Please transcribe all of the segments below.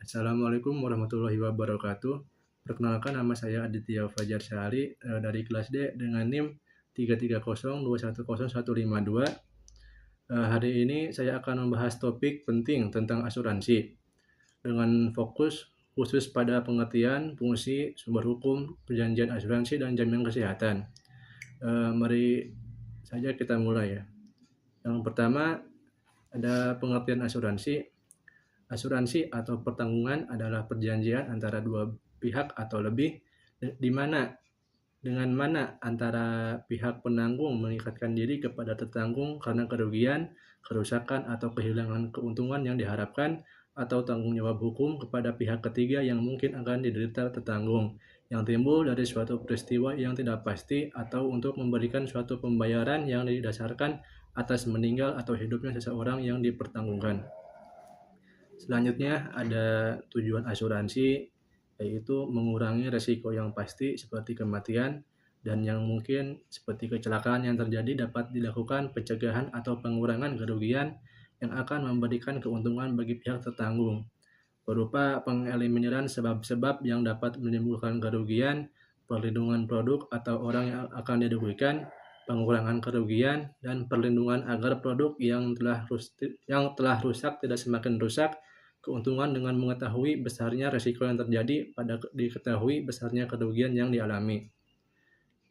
Assalamualaikum warahmatullahi wabarakatuh. Perkenalkan nama saya Aditya Fajar Syahri dari kelas D dengan NIM 330210152. Hari ini saya akan membahas topik penting tentang asuransi dengan fokus khusus pada pengertian, fungsi, sumber hukum, perjanjian asuransi, dan jaminan kesehatan. Mari saja kita mulai ya. Yang pertama ada pengertian asuransi. Asuransi atau pertanggungan adalah perjanjian antara dua pihak atau lebih, dengan mana antara pihak penanggung mengikatkan diri kepada tertanggung karena kerugian, kerusakan, atau kehilangan keuntungan yang diharapkan, atau tanggung jawab hukum kepada pihak ketiga yang mungkin akan diderita tertanggung, yang timbul dari suatu peristiwa yang tidak pasti, atau untuk memberikan suatu pembayaran yang didasarkan atas meninggal atau hidupnya seseorang yang dipertanggungkan. Selanjutnya ada tujuan asuransi, yaitu mengurangi resiko yang pasti seperti kematian dan yang mungkin seperti kecelakaan yang terjadi dapat dilakukan pencegahan atau pengurangan kerugian yang akan memberikan keuntungan bagi pihak tertanggung, berupa pengeliminiran sebab-sebab yang dapat menimbulkan kerugian, perlindungan produk atau orang yang akan dirugikan, pengurangan kerugian, dan perlindungan agar produk yang telah rusak tidak semakin rusak, keuntungan dengan mengetahui besarnya risiko yang terjadi pada diketahui besarnya kerugian yang dialami.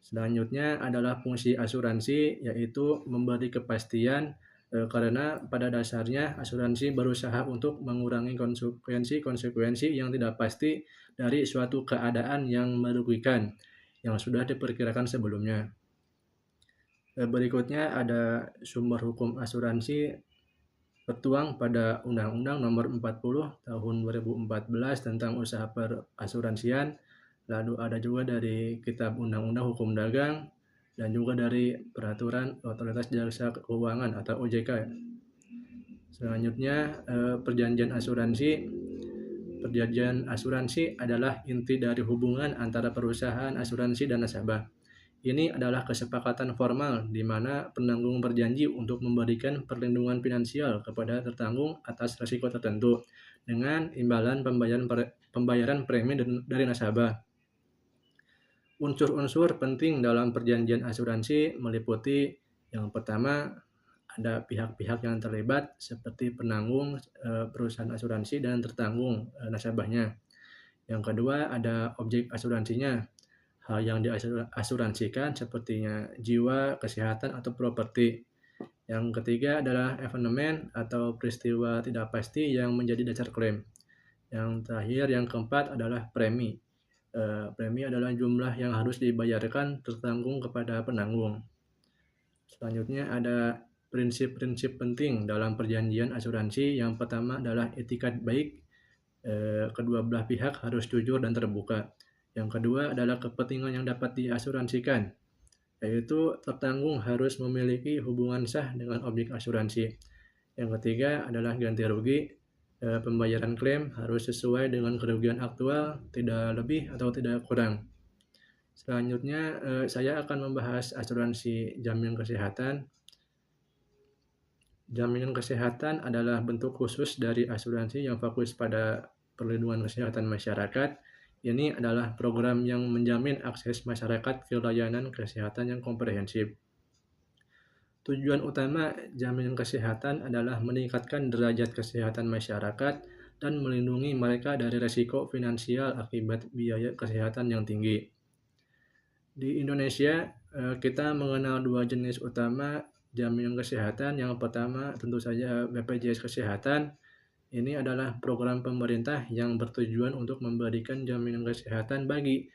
Selanjutnya adalah fungsi asuransi, yaitu memberi kepastian karena pada dasarnya asuransi berusaha untuk mengurangi konsekuensi yang tidak pasti dari suatu keadaan yang merugikan yang sudah diperkirakan sebelumnya. Berikutnya ada sumber hukum asuransi tertuang pada Undang-Undang Nomor 40 Tahun 2014 tentang usaha perasuransian, lalu ada juga dari Kitab Undang-Undang Hukum Dagang, dan juga dari Peraturan Otoritas Jasa Keuangan atau OJK. Selanjutnya, perjanjian asuransi. Perjanjian asuransi adalah inti dari hubungan antara perusahaan asuransi dan nasabah. Ini adalah kesepakatan formal di mana penanggung berjanji untuk memberikan perlindungan finansial kepada tertanggung atas risiko tertentu dengan imbalan pembayaran premi dari nasabah. Unsur-unsur penting dalam perjanjian asuransi meliputi yang pertama ada pihak-pihak yang terlibat seperti penanggung perusahaan asuransi dan tertanggung nasabahnya. Yang kedua ada objek asuransinya. Hal yang diasuransikan sepertinya jiwa, kesehatan, atau properti. Yang ketiga adalah evenement atau peristiwa tidak pasti yang menjadi dasar klaim. Yang terakhir, yang keempat adalah premi. Premi adalah jumlah yang harus dibayarkan tertanggung kepada penanggung. Selanjutnya ada prinsip-prinsip penting dalam perjanjian asuransi. Yang pertama adalah etikat baik. Kedua belah pihak harus jujur dan terbuka. Yang kedua adalah kepentingan yang dapat diasuransikan, yaitu tertanggung harus memiliki hubungan sah dengan objek asuransi. Yang ketiga adalah ganti rugi. Pembayaran klaim harus sesuai dengan kerugian aktual, tidak lebih atau tidak kurang. Selanjutnya, saya akan membahas asuransi jaminan kesehatan. Jaminan kesehatan adalah bentuk khusus dari asuransi yang fokus pada perlindungan kesehatan masyarakat. Ini adalah program yang menjamin akses masyarakat ke layanan kesehatan yang komprehensif. Tujuan utama jaminan kesehatan adalah meningkatkan derajat kesehatan masyarakat dan melindungi mereka dari risiko finansial akibat biaya kesehatan yang tinggi. Di Indonesia, kita mengenal dua jenis utama jaminan kesehatan. Yang pertama tentu saja BPJS Kesehatan. Ini adalah program pemerintah yang bertujuan untuk memberikan jaminan kesehatan bagi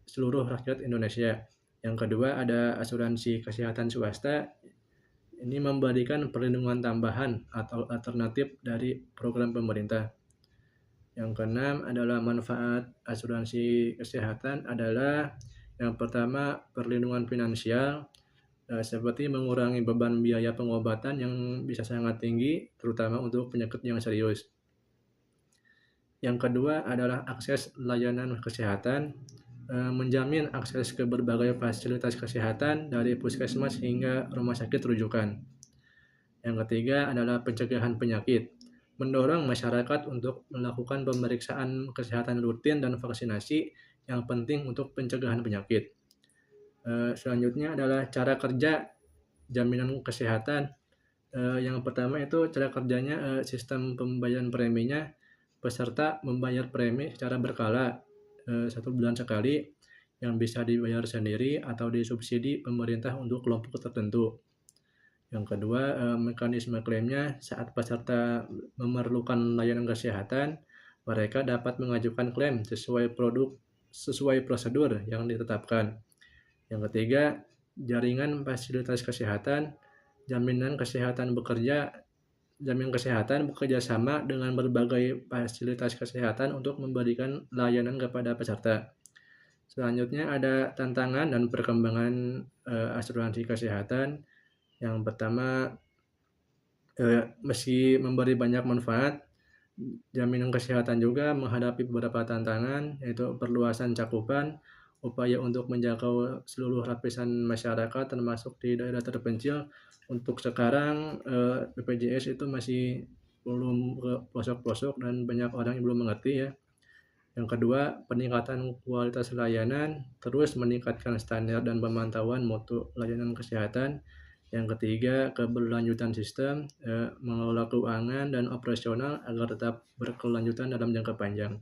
seluruh rakyat Indonesia. Yang kedua ada asuransi kesehatan swasta. Ini memberikan perlindungan tambahan atau alternatif dari program pemerintah. Yang keenam adalah manfaat asuransi kesehatan adalah yang pertama perlindungan finansial. Seperti mengurangi beban biaya pengobatan yang bisa sangat tinggi, terutama untuk penyakit yang serius. Yang kedua adalah akses layanan kesehatan, menjamin akses ke berbagai fasilitas kesehatan dari puskesmas hingga rumah sakit rujukan. Yang ketiga adalah pencegahan penyakit, mendorong masyarakat untuk melakukan pemeriksaan kesehatan rutin dan vaksinasi yang penting untuk pencegahan penyakit. Selanjutnya adalah cara kerja jaminan kesehatan. Yang pertama itu cara kerjanya, sistem pembayaran preminya, peserta membayar premi secara berkala, 1 bulan sekali, yang bisa dibayar sendiri atau disubsidi pemerintah untuk kelompok tertentu. Yang kedua, mekanisme klaimnya saat peserta memerlukan layanan kesehatan, mereka dapat mengajukan klaim sesuai prosedur yang ditetapkan. Yang ketiga, jaringan fasilitas kesehatan, jaminan kesehatan bekerja sama dengan berbagai fasilitas kesehatan untuk memberikan layanan kepada peserta. Selanjutnya ada tantangan dan perkembangan asuransi kesehatan. Yang pertama, meski memberi banyak manfaat, jaminan kesehatan juga menghadapi beberapa tantangan, yaitu perluasan cakupan, upaya untuk menjangkau seluruh lapisan masyarakat termasuk di daerah terpencil. Untuk sekarang, BPJS itu masih belum ke pelosok-pelosok dan banyak orang yang belum mengerti ya. Yang kedua, peningkatan kualitas layanan, terus meningkatkan standar dan pemantauan mutu layanan kesehatan. Yang ketiga, keberlanjutan sistem, mengelola keuangan dan operasional agar tetap berkelanjutan dalam jangka panjang.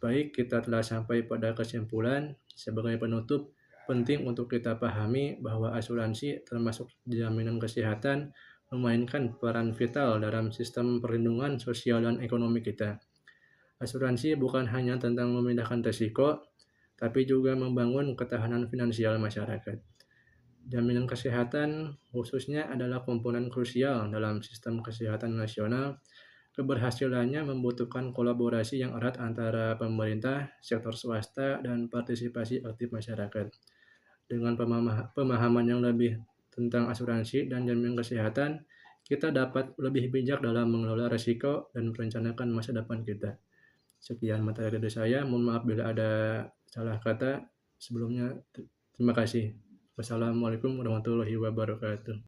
Baik, kita telah sampai pada kesimpulan. Sebagai penutup, penting untuk kita pahami bahwa asuransi termasuk jaminan kesehatan memainkan peran vital dalam sistem perlindungan sosial dan ekonomi kita. Asuransi bukan hanya tentang memindahkan risiko, tapi juga membangun ketahanan finansial masyarakat. Jaminan kesehatan khususnya adalah komponen krusial dalam sistem kesehatan nasional. Keberhasilannya membutuhkan kolaborasi yang erat antara pemerintah, sektor swasta, dan partisipasi aktif masyarakat. Dengan pemahaman yang lebih tentang asuransi dan jaminan kesehatan, kita dapat lebih bijak dalam mengelola risiko dan merencanakan masa depan kita. Sekian materi dari saya, mohon maaf bila ada salah kata. Sebelumnya, terima kasih. Wassalamualaikum warahmatullahi wabarakatuh.